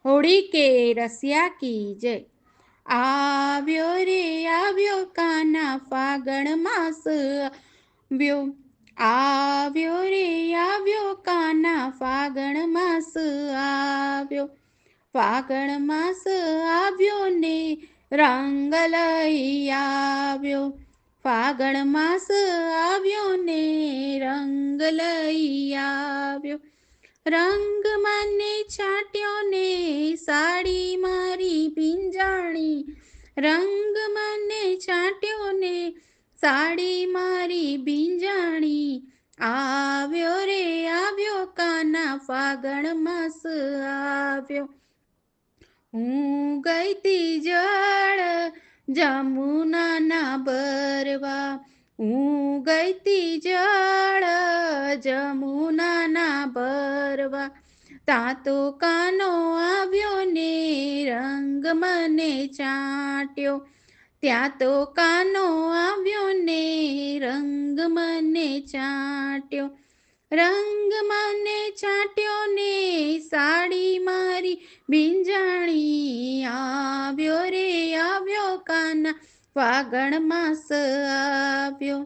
હોળી કે રસિયા કી જય। આવ્યો રે આવ્યો કાના ફાગણ માસ આવ્યો। આવ્યો રે આવ્યો કાના ફાગણ માસ આવ્યો। ફાગણ માસ આવ્યો ને રંગ લઈ આવ્યો। ફાગણ માસ આવ્યો ને રંગ લઈ આવ્યો। રંગ મને છાંટ્યો ને સાડી મારી ભીંજાણી। રંગ મને છાંટ્યો ને સાડી મારી ભીંજાણી। આવ્યો રે આવ્યો કાના ફાગણ માસ આવ્યો। હું ગઈ તી જળ જમુનાના ભરવા। હું ગઈ તી જળ જમુનાના ભરવા। તાં તો કાનો આવ્યો ને રંગ મને છાંટ્યો। ત્યાં તો કાનો આવ્યો ને રંગ મને છાંટ્યો। રંગ મને છાંટ્યો ને સાડી મારી ભીંજાણી। આવ્યો રે આવ્યો કાના ફાગણ માસ આવ્યો।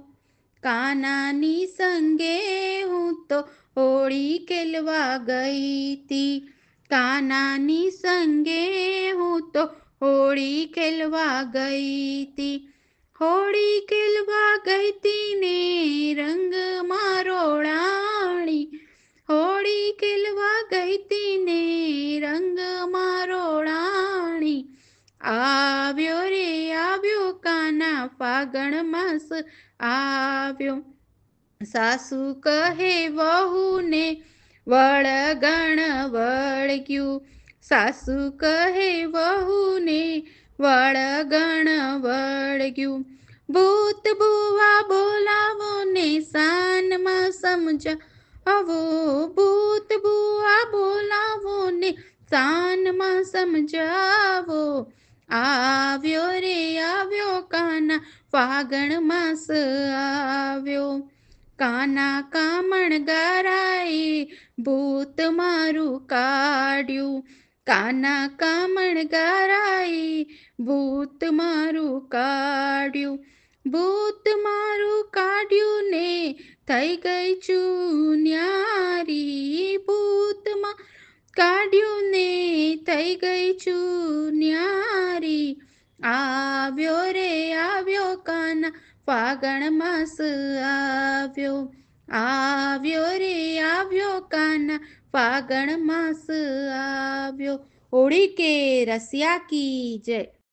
કાનાની સંગે હું તો હોળી ખેલવા ગઈ તી। કાનાની સંગે હું તો હોળી ખેલવા ગઈ તી। હોળી ખેલવા ગઈ તી ને રંગ મારો ઢાળી। હોળી ખેલવા ગઈ તી ને રંગ મારો ઢાળી। આવ્યો રે આવ્યો કાના ફાગણ માસ આવ્યો। સાસુ કહે વહુને વળગણ વળગ્યું। સાસુ કહે વહુને વળગણ વળગ્યું। ભૂત બુઆ બોલાવો ને સાનમાં સમજાવો। ભૂત બુઆ બોલાવો ને સાનમાં સમજાવો। આવ્યો રે આવ્યો કાના ફાગણ માસ આવ્યો। કાના કામણગારાએ ભૂત મારું કાઢ્યું। કાના કામણગારાએ ભૂત મારું કાઢ્યું। ભૂત મારું કાઢ્યું ને થઈ ગઈ છું ન્યારી। ભૂતમાં કાઢ્યું ને થઈ ગઈ છું ન્યારી। આવ્યો રે આવ્યો કાના ફાગણ માસ આવ્યો। આવ્યો રે આવ્યો કાના ફાગણ માસ આવ્યો। હોળી કે રસિયા કી જય।